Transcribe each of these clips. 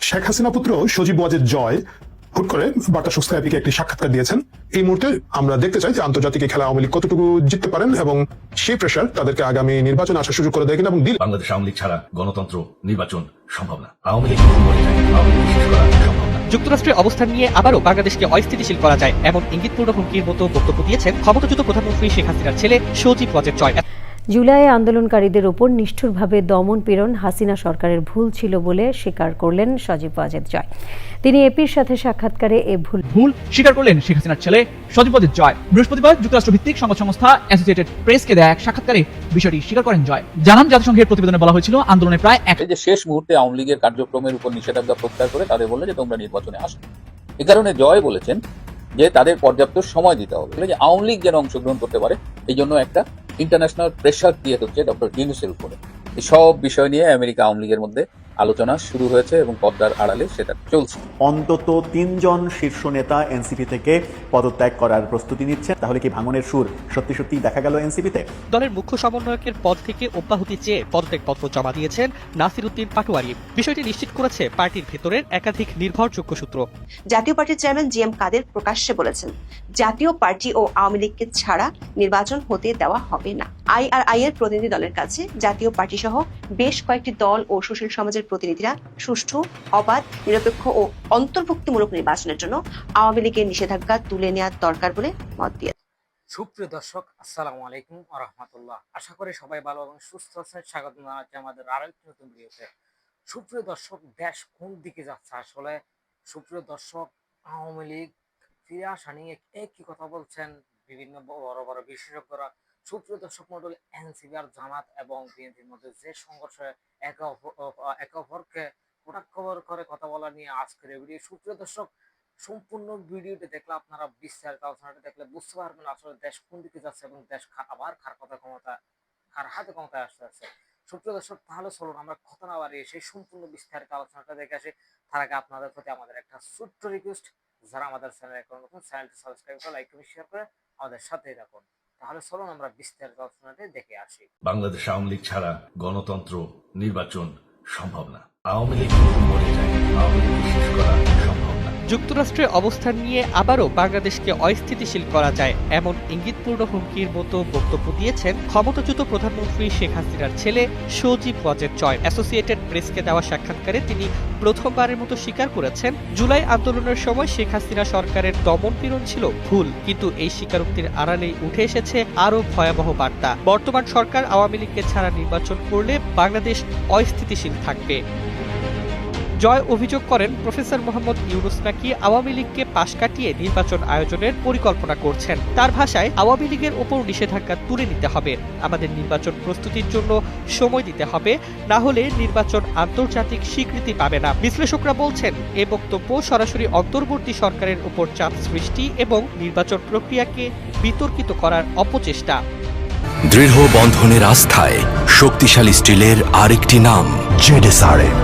শেখ হাসিনা পুত্র সজীব ওয়াজেদ জয় হুট করে বার্তা সংস্থা এপিকে একটি সাক্ষাৎকার দিয়েছেন। এই মুহূর্তে আমরা দেখতে চাই যে আন্তর্জাতিক খেলা আওয়ামী লীগ কতটুকু জিততে পারেন এবং সেই প্রেশার তাদেরকে আগামী নির্বাচনে আসার সুযোগ করে দেয় কিনা এবং বাংলাদেশ আওয়ামী লীগ ছাড়া গণতন্ত্র নির্বাচন সম্ভব না। আওয়ামী লীগ মরে যায়, আওয়ামী লীগ শেষ করা সম্ভব না। যুক্তরাষ্ট্রের অবস্থান নিয়ে আবারও বাংলাদেশকে অস্থিতিশীল করা যায় এমন ইঙ্গিতপূর্ণ হুমকির মতো বক্তব্য দিয়েছেন ক্ষমতাচ্যুত প্রধানমন্ত্রী শেখ হাসিনার ছেলে সজীব ওয়াজেদ জয়। জুলাইয়ে আন্দোলনকারীদের ওপর নিষ্ঠুরভাবে দমন পীড়ন হাসিনা সরকারের ভুল ছিল বলে স্বীকার করলেন সজীব ওয়াজেদ জয়। তিনি এপির সাথে সাক্ষাৎকারে এ ভুল স্বীকার করলেন শেখ হাসিনার ছেলে সজীব ওয়াজেদ জয়। বৃহস্পতিবার যুক্তরাষ্ট্র ভিত্তিক সংবাদ সংস্থা অ্যাসোসিয়েটেড প্রেসকে দেয়া এক সাক্ষাৎকারে বিষয়টি স্বীকার করেন জয়। জানান, জাতিসংঘের প্রতিবেদনে বলা হয়েছিল আন্দোলনে প্রায় এই যে শেষ মুহূর্তে আওয়ামী লীগের কার্যক্রমের উপর নিষেধাজ্ঞা প্রত্যাহার করে তাদের বললে যে তোমরা নির্বাচনে আসো। এ কারণে জয় বলেছেন যে তাদের পর্যাপ্ত সময় দিতে হবে, যে আওয়ামী লীগ যেন অংশগ্রহণ করতে পারে। এই জন্য একটা ইন্টারন্যাশনাল প্রেশার ক্রিয়েট হচ্ছে ডক্টর ইউনূসের উপরে। এই সব বিষয় নিয়ে আমেরিকা আওয়ামী লীগের মধ্যে আলোচনা শুরু হয়েছে এবং পর্দার আড়ালে সেটা চলছে। অন্তত 3 জন শীর্ষ নেতা এনসিপি থেকে পদত্যাগ করার প্রস্তুতি নিচ্ছে। তাহলে কি ভাঙনের সুর সত্যি সত্যি দেখা গেল এনসিপিতে? দলের মুখ্য সমন্বয়কের পদ থেকে অব্যাহতি চেয়ে পদত্যাগপত্র জমা দিয়েছেন নাসির উদ্দিন পাটোয়ারি। বিষয়টি নিশ্চিত করেছে পার্টির ভেতরের একাধিক নির্ভরযোগ্য সূত্র। জাতীয় পার্টির চেয়ারম্যান জি এম কাদের প্রকাশ্যে বলেছেন, জাতীয় পার্টি ও আওয়ামী লীগকে ছাড়া নির্বাচন হতে দেওয়া হবে না। আইআরআই এর প্রতিনিধি দলের কাছে জাতীয় পার্টি সহ বেশ কয়েকটি দল ও সুশীল সমাজের প্রতিনিধিরা সুষ্ঠু, অবাধ, নিরপেক্ষ ও অন্তর্ভুক্তিমূলক নির্বাচনের জন্য আওয়ামী লীগের নিষেধাজ্ঞা তুলে নেওয়ার দরকার বলে মত দিয়েছে। সুপ্রিয় দর্শক, আসসালামু আলাইকুম ওয়া রাহমাতুল্লাহ। আশা করি সবাই ভালো এবং সুস্থ আছেন। স্বাগত জানাচ্ছি আমাদের আরো একটি নতুন ভিডিওতে। সুপ্রিয় দর্শক, দেশ কোন দিকে যাচ্ছে আসলে? সুপ্রিয় দর্শক, আওয়ামী লীগ ফিরে আসা নিয়ে একই কথা বলছেন বিভিন্ন বড় বড় বিশেষজ্ঞরা। সুপ্রিয় দর্শক মণ্ডলী, এনসিপি আর জামাত এবং বিএনপির মধ্যে যে সংঘর্ষে একে অপরকে কটাক্ষ করে কথা বলা নিয়ে আজকের এই ভিডিও। সুপ্রিয় দর্শক, সম্পূর্ণ ভিডিওটি দেখলে আপনারা বিস্তারিত আলোচনাটা দেখলে বুঝতে পারবেন আসলে দেশ কোন দিকে যাচ্ছে এবং দেশ আবার কার হাতে ক্ষমতায় আসতে যাচ্ছে। সুপ্রিয় দর্শক, তাহলে চলুন আমরা কথা না বাড়িয়ে সেই সম্পূর্ণ বিস্তারিত আলোচনাটা দেখে আসি। তার আগে আপনাদের প্রতি আমাদের একটা ছোট্ট রিকোয়েস্ট, যারা আমাদের চ্যানেলে এখন নতুন, চ্যানেলটি সাবস্ক্রাইব করে লাইক করে শেয়ার করে আমাদের সাথেই থাকুন। তাহলে চলুন আমরা বিস্তারিত আলোচনাটা দেখে আসি। বাংলাদেশ আওয়ামী লীগ ছাড়া গণতন্ত্র নির্বাচন সম্ভব না। আওয়ামী লীগ মরে যায়, আওয়ামী লীগ শেষ করা সম্ভব না। যুক্তরাষ্ট্রের অবস্থান নিয়ে আবারও বাংলাদেশকে অস্থিতিশীল করা যায় এমন ইঙ্গিতপূর্ণ হুমকির মতো বক্তব্য দিয়েছেন ক্ষমতাচ্যুত প্রধানমন্ত্রী শেখ হাসিনার ছেলে সজীব ওয়াজেদ জয়। অ্যাসোসিয়েটেড প্রেসকে দেওয়া সাক্ষাৎকারে তিনি প্রথমবারের মতো স্বীকার করেছেন, জুলাই আন্দোলনের সময় শেখ হাসিনা সরকারের দমনপীড়ন ছিল ভুল, কিন্তু এই স্বীকারোক্তির আড়ালেই উঠে এসেছে আরও ভয়াবহ বার্তা। বর্তমান সরকার আওয়ামী লীগকে ছাড়া নির্বাচন করলে বাংলাদেশ অস্থিতিশীল থাকবে। জয় অভিযোগ করেন, প্রফেসর মোহাম্মদ ইউনূস নাকি আওয়ামী লীগকে পাশ কাটিয়ে নির্বাচন আয়োজনের পরিকল্পনা করছেন। তার ভাষায়, আওয়ামী লীগের ওপর নিষেধাজ্ঞা তুলে নিতে হবে, আমাদের নির্বাচন প্রস্তুতির জন্য সময় দিতে হবে, না হলে নির্বাচন আন্তর্জাতিক স্বীকৃতি পাবে না। বিশ্লেষকরা বলছেন, এ বক্তব্য সরাসরি অন্তর্বর্তী সরকারের উপর চাপ সৃষ্টি এবং নির্বাচন প্রক্রিয়াকে বিতর্কিত করার অপচেষ্টা। দৃঢ় বন্ধনের আস্থায় শক্তিশালী স্টিলের আরেকটি নাম জেডএসআরএম।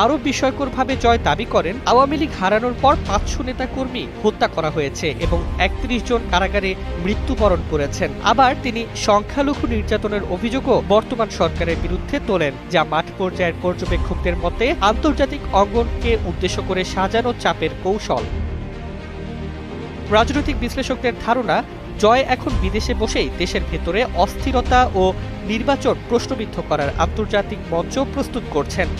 আরো বিস্ময়করভাবে জয় দাবি করেন, আওয়ামী লীগ হারানোর পর 500 নেতাকর্মী হত্যা করা হয়েছে এবং 31 জন কারাগারে মৃত্যুবরণ করেছেন। আবার তিনি সংখ্যালঘু নির্যাতনের অভিযোগও বর্তমান সরকারের বিরুদ্ধে তোলেন, যা মাঠ পর্যায়ের পর্যবেক্ষকদের মতে আন্তর্জাতিক অঙ্গনকে উদ্দেশ্য করে সাজানো চাপের কৌশল। রাজনৈতিক বিশ্লেষকদের ধারণা, জয় এখন বিদেশে বসেই দেশের ভেতরে অস্থিরতা ও নির্বাচন প্রশ্নবিদ্ধ করার আন্তর্জাতিক মঞ্চ প্রস্তুত করছেন।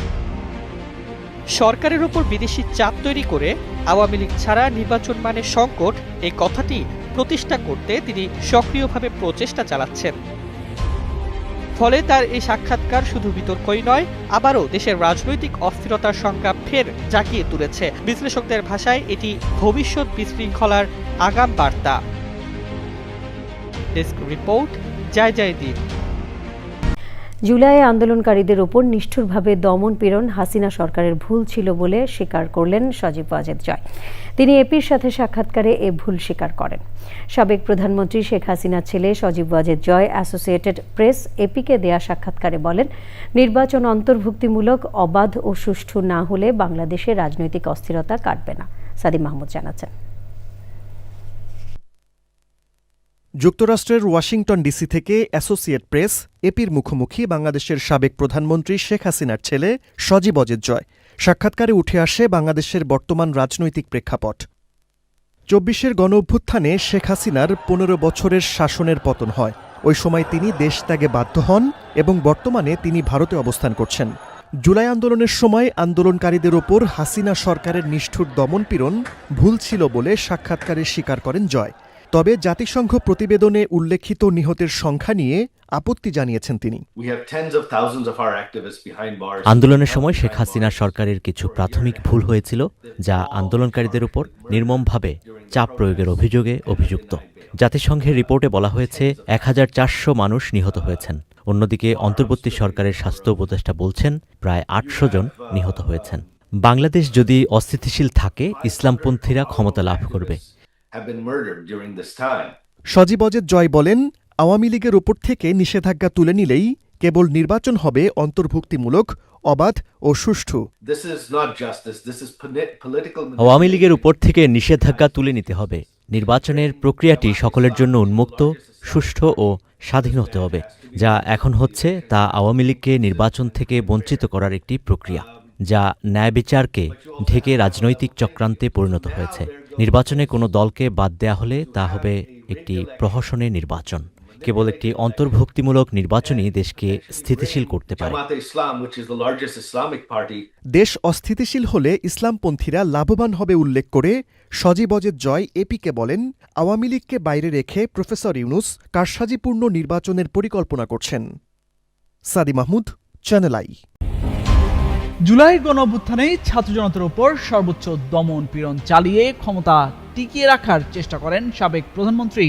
সরকারের উপর বিদেশি চাপ তৈরি করে আওয়ামী লীগ ছাড়া নির্বাচন মানে সংকট, এই কথাটি প্রতিষ্ঠা করতে তিনি সক্রিয়ভাবে প্রচেষ্টা চালাচ্ছেন। ফলে তার এই সাক্ষাৎকার শুধু বিতর্কই নয়, আবারও দেশের রাজনৈতিক অস্থিরতার সংখ্যা ফের জাগিয়ে তুলেছে। বিশ্লেষকদের ভাষায় এটি ভবিষ্যৎ বিশৃঙ্খলার আগাম বার্তা। Desk report, Joydeep. জুলাইয়ে আন্দোলনকারীদের ওপর নিষ্ঠুরভাবে দমন পীড়ন হাসিনা সরকারের ভুল ছিল বলে স্বীকার করলেন সজীব ওয়াজেদ জয়। তিনি এপির সাথে সাক্ষাৎকারে এ ভুল স্বীকার করেন। সাবেক প্রধানমন্ত্রী শেখ হাসিনার ছেলে Sajeeb Wazed Joy associated press APK দেয়া সাক্ষাৎকারে বলেন, নির্বাচন অন্তর্ভুক্তিমূলক, অবাধ ও সুষ্ঠু না হলে বাংলাদেশে রাজনৈতিক অস্থিরতা কাটবে না। সাদিম মাহমুদ জানাচ্ছেন। যুক্তরাষ্ট্রের ওয়াশিংটন ডিসি থেকে অ্যাসোসিয়েট প্রেস এপির মুখোমুখি বাংলাদেশের সাবেক প্রধানমন্ত্রী শেখ হাসিনার ছেলে সজীব ওয়াজেদ জয়। সাক্ষাৎকারে উঠে আসে বাংলাদেশের বর্তমান রাজনৈতিক প্রেক্ষাপট। ২৪-এর গণঅভ্যুত্থানে শেখ হাসিনার ১৫ বছরের শাসনের পতন হয়। ওই সময় তিনি দেশ ত্যাগে বাধ্য হন এবং বর্তমানে তিনি ভারতে অবস্থান করছেন। জুলাই আন্দোলনের সময় আন্দোলনকারীদের ওপর হাসিনা সরকারের নিষ্ঠুর দমনপীড়ন ভুল ছিল বলে সাক্ষাৎকারে স্বীকার করেন জয়। তবে জাতিসংঘ প্রতিবেদনে উল্লেখিত নিহতের সংখ্যা নিয়ে আপত্তি জানিয়েছেন তিনি। আন্দোলনের সময় শেখ হাসিনা সরকারের কিছু প্রাথমিক ভুল হয়েছিল, যা আন্দোলনকারীদের উপর নির্মমভাবে চাপ প্রয়োগের অভিযোগে অভিযুক্ত। জাতিসংঘের রিপোর্টে বলা হয়েছে ১৪০০ মানুষ নিহত হয়েছেন। অন্যদিকে অন্তর্বর্তী সরকারের স্বাস্থ্য উপদেষ্টা বলছেন প্রায় ৮০০ জন নিহত হয়েছেন। বাংলাদেশ যদি অস্থিতিশীল থাকে, ইসলামপন্থীরা ক্ষমতা লাভ করবে। সজীব অজেদ জয় বলেন, আওয়ামী লীগের ওপর থেকে নিষেধাজ্ঞা তুলে নিলেই কেবল নির্বাচন হবে অন্তর্ভুক্তিমূলক, অবাধ ও সুষ্ঠু। আওয়ামী লীগের উপর থেকে নিষেধাজ্ঞা তুলে নিতে হবে। নির্বাচনের প্রক্রিয়াটি সকলের জন্য উন্মুক্ত, সুষ্ঠু ও স্বাধীন হতে হবে। যা এখন হচ্ছে তা আওয়ামী লীগকে নির্বাচন থেকে বঞ্চিত করার একটি প্রক্রিয়া, যা ন্যায় বিচারকে ঢেকে রাজনৈতিক চক্রান্তে পরিণত হয়েছে। নির্বাচনে কোনো দলকে বাদ দেয়া হলে তা হবে একটি প্রহসনের নির্বাচন। কেবল একটি অন্তর্ভুক্তিমূলক নির্বাচনই দেশকে স্থিতিশীল করতে পারে। দেশ অস্থিতিশীল হলে ইসলামপন্থীরা লাভবান হবে উল্লেখ করে সজীব অজেদ জয় এপিকে বলেন, আওয়ামী লীগকে বাইরে রেখে প্রফেসর ইউনূস কারসাজিপূর্ণ নির্বাচনের পরিকল্পনা করছেন। সাদি মাহমুদ, চ্যানেল আই। জুলাই গণঅভ্যুত্থানে ছাত্র জনতার উপর সর্বোচ্চ দমন পীড়ন চালিয়ে ক্ষমতা টিকিয়ে রাখার চেষ্টা করেন সাবেক প্রধানমন্ত্রী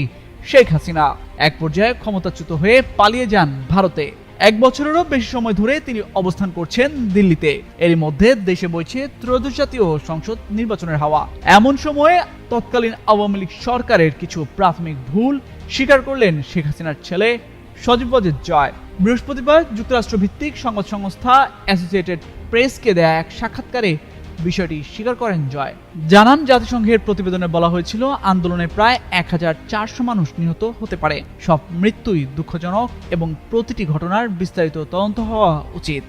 শেখ হাসিনা। এক পর্যায়ে ক্ষমতাচ্যুত হয়ে পালিয়ে যান ভারতে। ১ বছরেরও বেশি সময় ধরে তিনি অবস্থান করছেন দিল্লিতে। এরই মধ্যে দেশে বইছে ত্রয়োদশ জাতীয় সংসদ নির্বাচনের হাওয়া। এমন সময়ে তৎকালীন আওয়ামী লীগ সরকারের কিছু প্রাথমিক ভুল স্বীকার করলেন শেখ হাসিনার ছেলে সজীব অজেদ জয়। বৃহস্পতিবার যুক্তরাষ্ট্রভিত্তিক সংবাদ সংস্থা অ্যাসোসিয়েটেড প্রেসকে দেয়া এক সাক্ষাৎকারে বিষয়টি স্বীকার করেন জয়। জানান, জাতিসংঘের প্রতিবেদনে বলা হয়েছিল আন্দোলনে প্রায় ১৪০০ মানুষ নিহত হতে পারে। সব মৃত্যুই দুঃখজনক এবং প্রতিটি ঘটনার বিস্তারিত তদন্ত হওয়া উচিত।